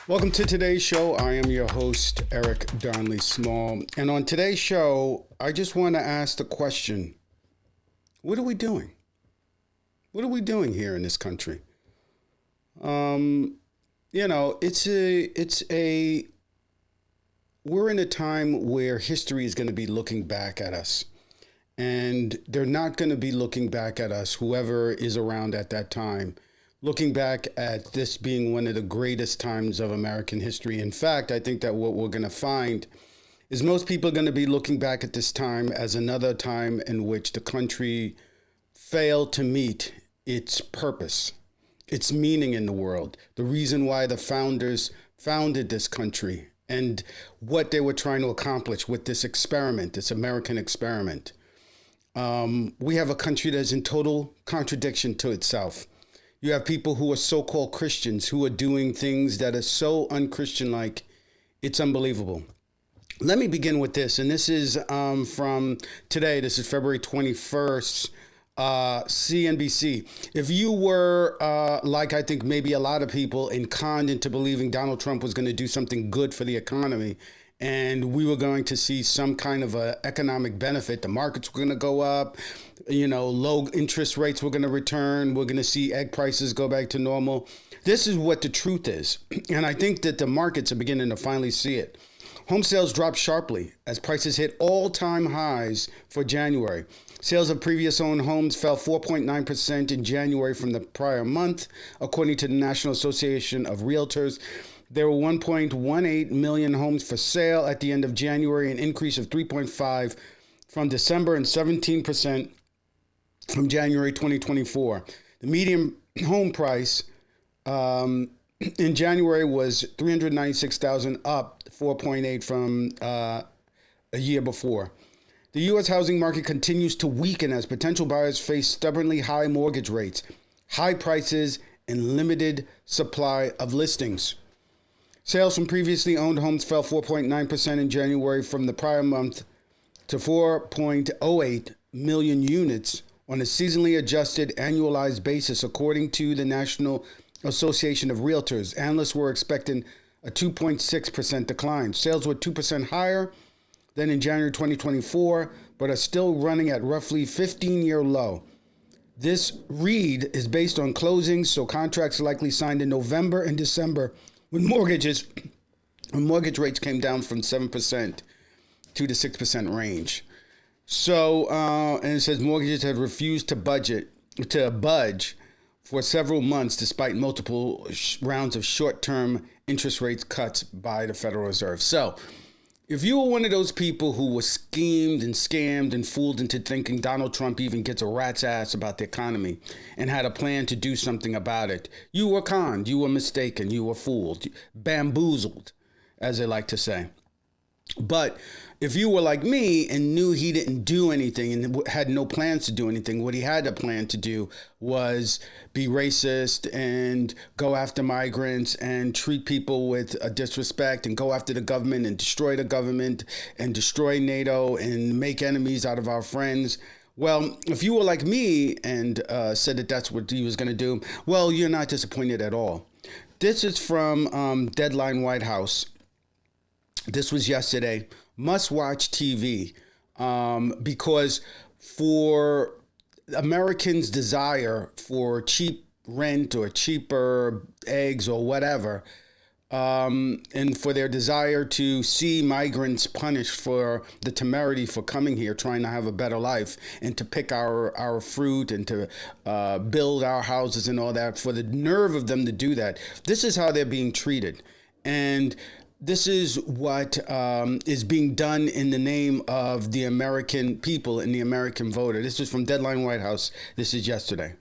Welcome to today's show. I am your host, Eric Darnley Small. And on today's show, I just want to ask the question, what are we doing? What are we doing here in this country? We're in a time where history is going to be looking back at us. And they're not going to be looking back at us, whoever is around at that time, looking back at this being one of the greatest times of American history. In fact, I think that what we're going to find is most people are going to be looking back at this time as another time in which the country failed to meet its purpose, its meaning in the world, the reason why the founders founded this country, and what they were trying to accomplish with this experiment, this American experiment. We have a country that's in total contradiction to itself. You have people who are so-called Christians who are doing things that are so un-Christian-like, it's unbelievable. Let me begin with this, and this is from today. This is February 21st, CNBC. If you were, like I think maybe a lot of people, conned into believing Donald Trump was going to do something good for the economy, and we were going to see some kind of a economic benefit, the markets were going to go up, low interest rates were going to return, we're going to see egg prices go back to normal. This is what the truth is. And I think that the markets are beginning to finally see it. Home sales dropped sharply as prices hit all-time highs for January. Sales of previous owned homes fell 4.9% in January from the prior month, according to the National Association of Realtors. There were 1.18 million homes for sale at the end of January, an increase of 3.5% from December and 17% from January 2024. The median home price in January was $396,000, up 4.8% from a year before. The U.S. housing market continues to weaken as potential buyers face stubbornly high mortgage rates, high prices, and limited supply of listings. Sales from previously owned homes fell 4.9% in January from the prior month to 4.08 million units on a seasonally adjusted annualized basis, according to the National Association of Realtors. Analysts were expecting a 2.6% decline. Sales were 2% higher than in January 2024, but are still running at roughly 15-year low. This read is based on closings, so contracts likely signed in November and December when mortgage rates came down from 7% to the 6% range. So, and it says mortgages have refused to budge for several months, despite multiple rounds of short-term interest rate cuts by the Federal Reserve. So, if you were one of those people who was schemed and scammed and fooled into thinking Donald Trump even gets a rat's ass about the economy and had a plan to do something about it, you were conned, you were mistaken, you were fooled, bamboozled, as they like to say. But if you were like me and knew he didn't do anything and had no plans to do anything, what he had a plan to do was be racist and go after migrants and treat people with disrespect and go after the government and destroy the government and destroy NATO and make enemies out of our friends. Well, if you were like me and said that that's what he was going to do, well, you're not disappointed at all. This is from Deadline White House. This was yesterday. Must-watch TV because for Americans' desire for cheap rent or cheaper eggs or whatever, and for their desire to see migrants punished for the temerity for coming here, trying to have a better life, and to pick our fruit and to build our houses and all that, for the nerve of them to do that, this is how they're being treated. And this is what is being done in the name of the American people and the American voter. This is from Deadline White House. This is yesterday.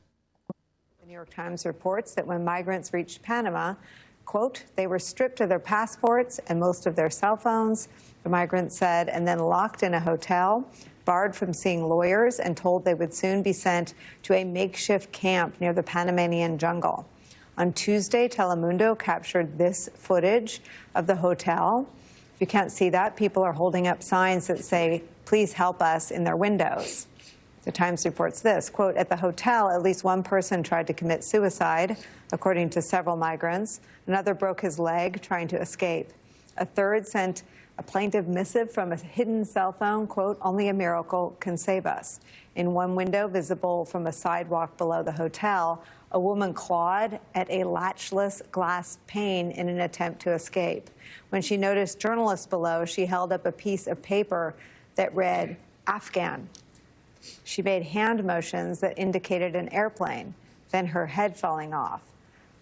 The New York Times reports that when migrants reached Panama, quote, they were stripped of their passports and most of their cell phones, the migrants said, and then locked in a hotel, barred from seeing lawyers, and told they would soon be sent to a makeshift camp near the Panamanian jungle. On Tuesday, Telemundo captured this footage of the hotel. If you can't see that, people are holding up signs that say, please help us, in their windows. The Times reports this, quote, at the hotel, at least one person tried to commit suicide, according to several migrants. Another broke his leg trying to escape. A third sent a plaintive missive from a hidden cell phone, quote, only a miracle can save us. In one window visible from a sidewalk below the hotel, a woman clawed at a latchless glass pane in an attempt to escape. When she noticed journalists below, she held up a piece of paper that read, Afghan. She made hand motions that indicated an airplane, then her head falling off.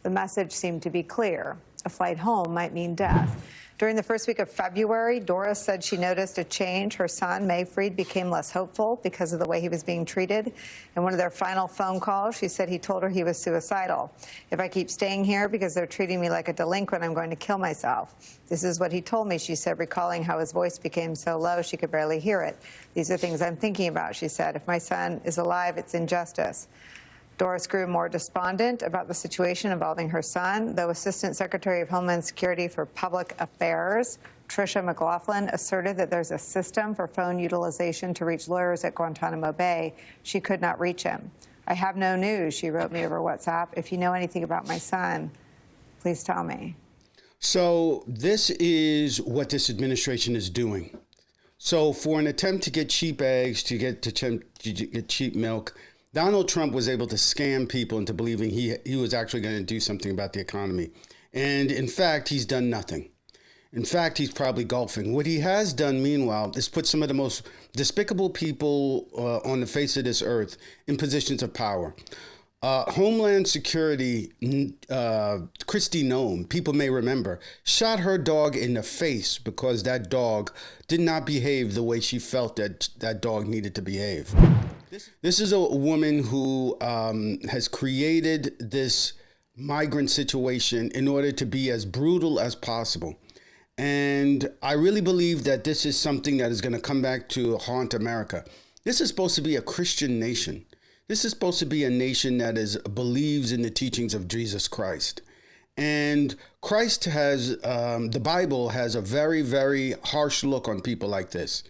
The message seemed to be clear. A flight home might mean death. During the first week of February, Doris said she noticed a change. Her son, Mayfried, became less hopeful because of the way he was being treated. In one of their final phone calls, she said he told her he was suicidal. If I keep staying here because they're treating me like a delinquent, I'm going to kill myself. This is what he told me, she said, recalling how his voice became so low she could barely hear it. These are things I'm thinking about, she said. If my son is alive, it's injustice. Doris grew more despondent about the situation involving her son, though Assistant Secretary of Homeland Security for Public Affairs, Tricia McLaughlin, asserted that there's a system for phone utilization to reach lawyers at Guantanamo Bay. She could not reach him. I have no news, she wrote me over WhatsApp. If you know anything about my son, please tell me. So this is what this administration is doing. So for an attempt to get cheap eggs, to get cheap milk, Donald Trump was able to scam people into believing he was actually going to do something about the economy. And in fact, he's done nothing. In fact, he's probably golfing. What he has done, meanwhile, is put some of the most despicable people on the face of this earth in positions of power. Homeland Security, Kristi Noem, people may remember, shot her dog in the face because that dog did not behave the way she felt that dog needed to behave. This is a woman who has created this migrant situation in order to be as brutal as possible. And I really believe that this is something that is going to come back to haunt America. This is supposed to be a Christian nation. This is supposed to be a nation that believes in the teachings of Jesus Christ. And Christ has, the Bible has a very, very harsh look on people like this.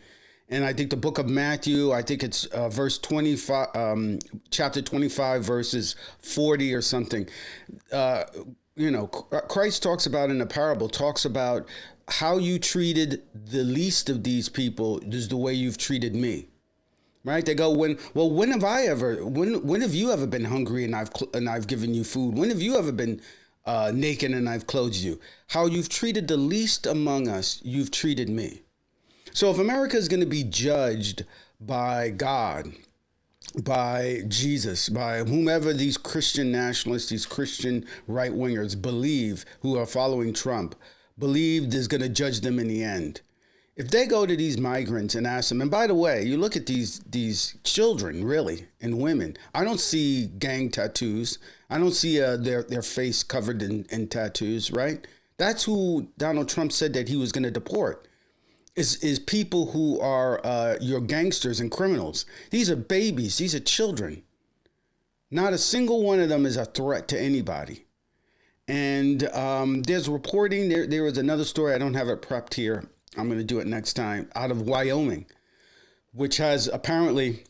And I think the book of Matthew, I think it's verse 25, chapter 25, verses 40 or something. Christ talks about in a parable, talks about how you treated the least of these people is the way you've treated me. Right? They go, when have you ever been hungry and I've given you food? When have you ever been naked and I've clothed you? How you've treated the least among us, you've treated me. So if America is going to be judged by God, by Jesus, by whomever these Christian nationalists, these Christian right-wingers believe, who are following Trump, believe is going to judge them in the end. If they go to these migrants and ask them, and by the way, you look at these children, really, and women, I don't see gang tattoos. I don't see their face covered in tattoos, right? That's who Donald Trump said that he was going to deport. Is people who are your gangsters and criminals. These are babies. These are children. Not a single one of them is a threat to anybody. And there's reporting. There was another story. I don't have it prepped here. I'm going to do it next time. Out of Wyoming, which has apparently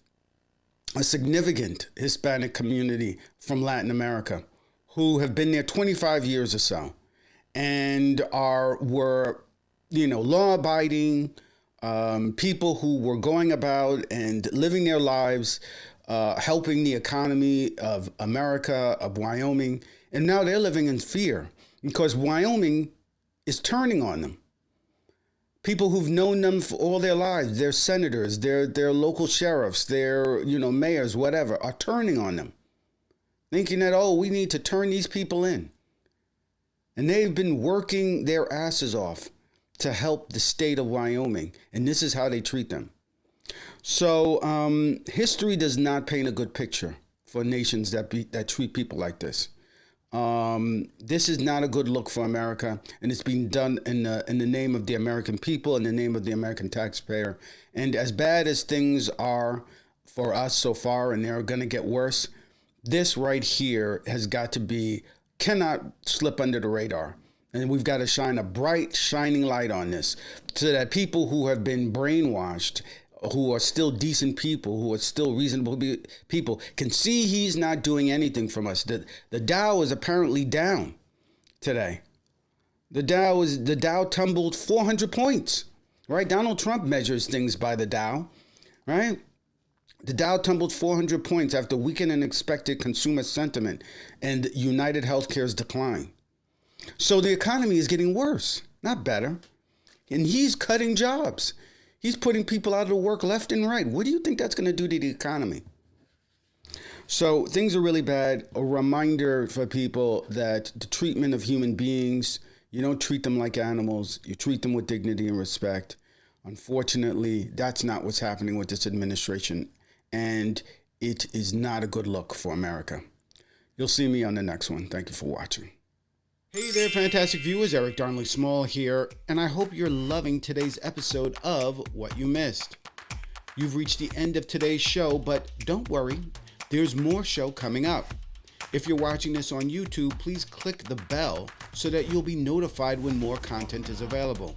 a significant Hispanic community from Latin America who have been there 25 years or so and were law-abiding people who were going about and living their lives, helping the economy of America, of Wyoming. And now they're living in fear because Wyoming is turning on them. People who've known them for all their lives, their senators, their local sheriffs, their mayors, whatever, are turning on them, thinking that, we need to turn these people in. And they've been working their asses off to help the state of Wyoming. And this is how they treat them. So history does not paint a good picture for nations that treat people like this. This is not a good look for America, and it's being done in the name of the American people, in the name of the American taxpayer. And as bad as things are for us so far, and they're going to get worse, this right here cannot slip under the radar. And we've got to shine a bright, shining light on this so that people who have been brainwashed who are still decent people, who are still reasonable people, can see he's not doing anything from us. The Dow is apparently down today. The Dow tumbled 400 points, right? Donald Trump measures things by the Dow, right? The Dow tumbled 400 points after weakened and expected consumer sentiment and United Healthcare's decline. So the economy is getting worse, not better. And he's cutting jobs. He's putting people out of work left and right. What do you think that's going to do to the economy? So things are really bad. A reminder for people that the treatment of human beings, you don't treat them like animals. You treat them with dignity and respect. Unfortunately, that's not what's happening with this administration. And it is not a good look for America. You'll see me on the next one. Thank you for watching. Hey there, fantastic viewers. Eric Darnley Small here, and I hope you're loving today's episode of What You Missed. You've reached the end of today's show, but don't worry, there's more show coming up. If you're watching this on YouTube, please click the bell so that you'll be notified when more content is available.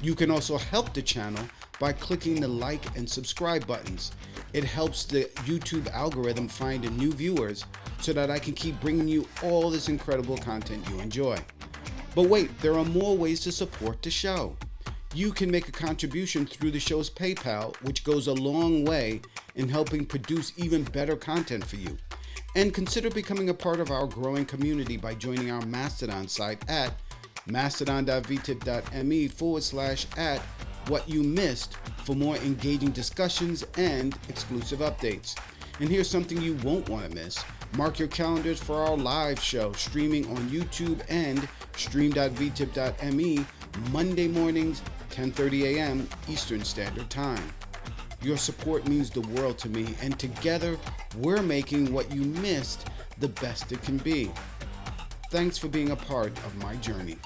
You can also help the channel by clicking the like and subscribe buttons. It helps the YouTube algorithm find new viewers so that I can keep bringing you all this incredible content you enjoy. But wait, there are more ways to support the show. You can make a contribution through the show's PayPal, which goes a long way in helping produce even better content for you. And consider becoming a part of our growing community by joining our Mastodon site at mastodon.vtip.me/@whatyoumissed for more engaging discussions and exclusive updates. And here's something you won't want to miss. Mark your calendars for our live show streaming on YouTube and stream.vtip.me Monday mornings, 10:30 a.m. Eastern Standard Time. Your support means the world to me, and together we're making What You Missed the best it can be. Thanks for being a part of my journey.